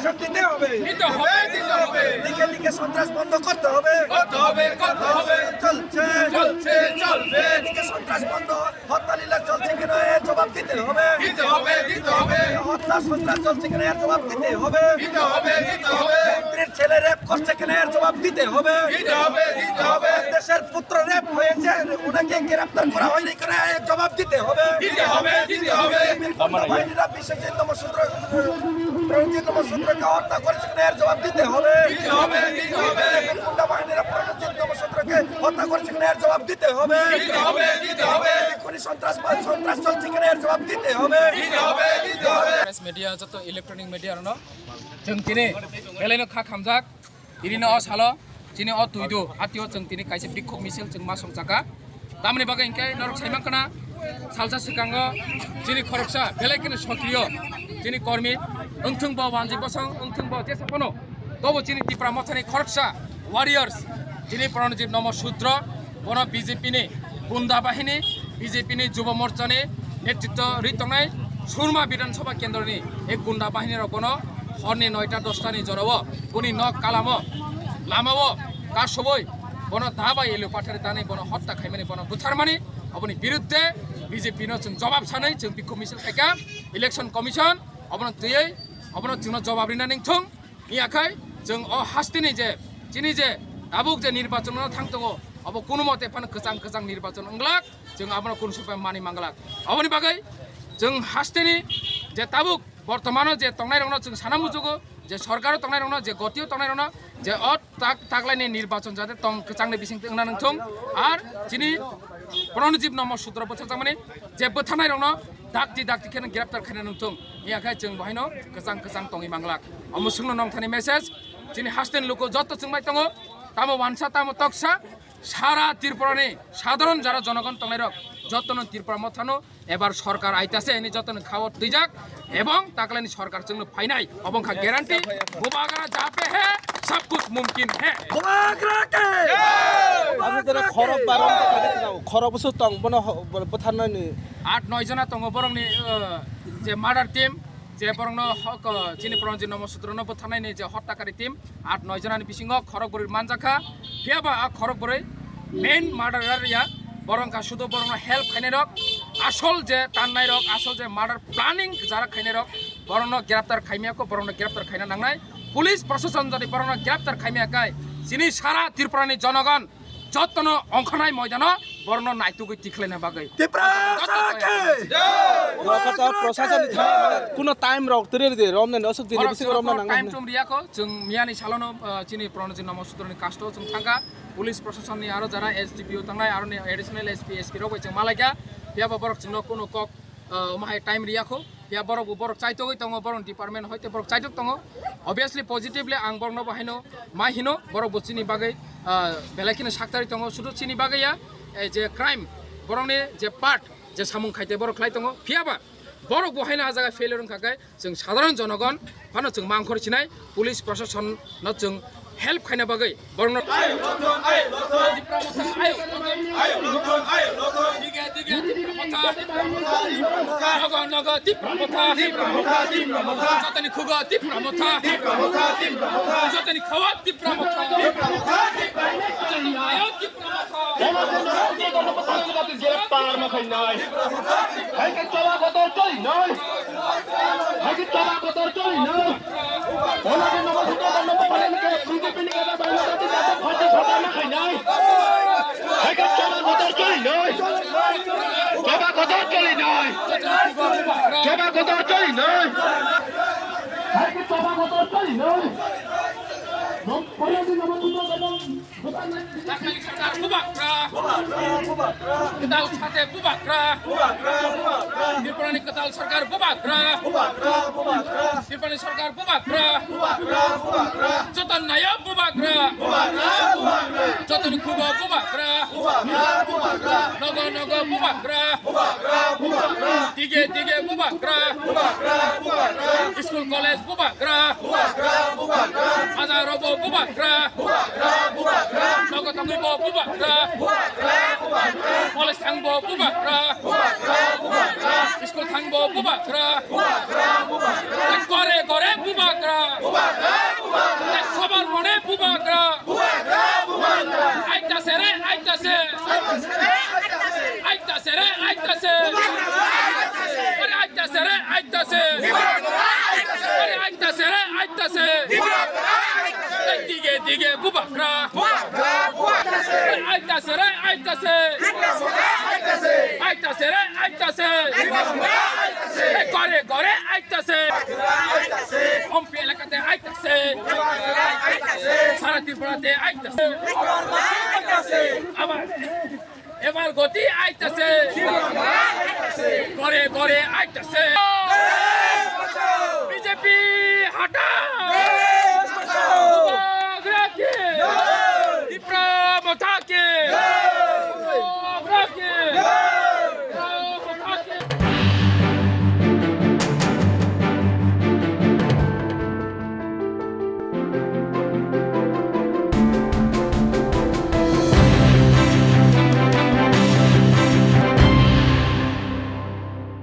নির্বাচন দিতে হবে দিকে দিকে সন্ত্রাস বন্ধ করতে হবে চলছে দিকে সন্ত্রাস বন্ধ হত্যা লীলা চলছে কিনা এর জবাব দিতে হবে হত্যা সন্ত্রাস চলছে কিনা এর জবাব দিতে হবে মন্ত্রীর ছেলে রেপ করছে কিনা এর জবাব দিতে হবে দেশের পুত্র রেপ হয়েছে ওনাকে গ্রেফতার করা হয়নি কিনা এর জবাব দিতে হবে বাহিনীরা বিশ্বের সূত্রকে হত্যা করেছে কিনা এর জবাব দিতে হবে বাহিনীরা সূত্রকে হত্যা করেছে কিনা এর জবাব দিতে হবে সন্ত্রাস চলছে কিনা এর জবাব দিতে হবে media jato electronic media no jeng tini beleno kha khamjak irino o salo tini o tuidu atio jeng tini kaise bikhok misil jeng ma songjaka tamni bagai ingkai norok saimang kana salsa sikango tini khoroksa belekini sokriyo tini kormi ungthung bo wanji bosong ungthung bo jesapono tobo tini tipra mothani khoroksa warriors tini pranojib nomo sudra bono BJP ni gunda bahini BJP ni যুব মোর্চা ni নেতৃত্ব রিতংনাই সুরমা বিধানসভা কেন্দ্রনি এই গুন্ডা বাহিনীর কোনো হরনি 9টা 10টানি জড়াব কোনি knock কালামো লামাবো কাসবই বন দাবাই এলো পাঠারে দানি বন হত্যা খাইমানি বন বুথারমানি অবনি বিরুদ্ধে বিজেপি নো जों জবাব সাनै जों বিক্ষোভ মিছিল খাইকা ইলেকশন কমিশন অবন তুই অবন जों জবাব রিনা নিংথং ইয়াখাই जों অ হাস্তিনি যে চিনি যে দাবুক যে নির্বাচন থাংতগো অব কোনো মতে ফান गोजां गोजां নির্বাচন अंगलाक जों আবন কোন সুপায় মানি মাংলাক অবনি বাগै जों हास्टेनि जे ताबुक बर्तमानो जे तंगनाय रंनो जों सानामु जुगो जे सरकारो तंगनाय रंनो जे गतियो तंगनाय रंनो जे तागलायनि निर्वाचन जाते तं चांगनि बिसिंते ओंना नोंथं आर जिनि प्रणजीब नमो सूत्र बथाजामाने जे बोथानाय रंनो दागति खेन ग्रेप्तार खायना नोंथं याखाय जों बहायनो गोजां तंगि मांगलाक अमुसुंनो नंथानि मेसेज जिनि हास्टेन लोको जत जोंबाय दङो तामो वानसा तामो तक्सा সারা ত্রিপুরানি সাধারণ যারা জনগণ তংনাইরক যতন ত্রিপুরা মথানো এবার সরকার আইতাছে এনি যতন খাওয়ার দিজাক এবং তাকলানি সরকার জন্য ফাইনাই অবংখা গ্যারান্টি গোবাগরা যাপে হে সব কুছ মুমকিন হে গোবাগরা কে আপনাদের খরব বারণ খরবসু তং বন বথানানি 8-9 জনা তং বরংনি যে মার্ডার টিম যে বরং হক যিনি প্রণজিত নমসূত্র বথানাইনি যে হত্যাকারী টিম 8-9 জনানি বিসিংহ খরগবুরি মানজাখা ফিয়াবা খরগবুরি মেইন মার্ডারার ইয়া বরংকা শুধু বরং হেল্প খাইনাই রক আসল যে টান্নাই রক আসল যে মার্ডার প্ল্যানিং যারা খাইনাই রক বরং গ্রেপ্তার খাইমিয়াকো বরং গ্রেপ্তার খাইনা নাংনাই পুলিশ প্রশাসন যদি বরং গ্রেপ্তার খাইমিয়াকাই যিনি সারা ত্রিপুরানি জনগণ যতন অংখনাই ময়দান বরং নাইতুগৈ তিখলাইনা বাগৈ প্রশাসন কোন টাইম রক তরে রমনে অসুক দিনে বিসি রমনা নাং টাইম টুম রিয়াকো जों मियानि सालानो चिनि प्रणजित नमसुत्रनि कास्टो जों थांगा पुलिस प्रशासननि आरो जारा एसडीपीओ थांनाय आरो एडिशनल एसपी रगै जों मालायगा बियाबा बरक जोंनो कोनो कक माहाय टाइम रियाखो बिया बरक चाइतोगै दङ बरक डिपार्टमेन्ट हयते बरक चाइतोग दङ अबियसलि पजिटिभलि आं बरनो बाहायनो माहिनो बरक बचिनि बागै बेलाखिनि साक्तारि दङ सुदु चिनि बागैया जे क्राइम बरंनि जे पार्ट जे सामुं खाइते बरक खलाय दङ फियाबा बरक बहायनो हाजागा फेलियर ओंखाखाय जों साधारण जनगण फानो जों मांखर चिनाय पुलिस प्रशासन न जों हेल्प खायना बागै बरनो जतनि खुगा तिप्रामथा जतनि खवा तिप्रामथा आयो Ketal sate bubakra, Dirpani ketal sarkar bubakra, Dirpani sarkar bubakra, Jotan naya bubakra, Jotan kuba bubakra, Nogo bubakra, Tige bubakra, School college bubakra, Azarobo bubakra, Nogo tangibo bubakra, College tangbo bubakra, School tangbo bubakra, Gore bubakra. আইতাছে রে আইতাছে দিকে দিকে বুবাকরা আইতাছে রে আইতাছে আইতাছে রে আইতাছে করে করে আইতাছে অম্পি এলাকাতে আইতাছে সারা ত্রিপুরাতে আইতাছে আবার এবার গতি আইতাছে করে করে আইতাছে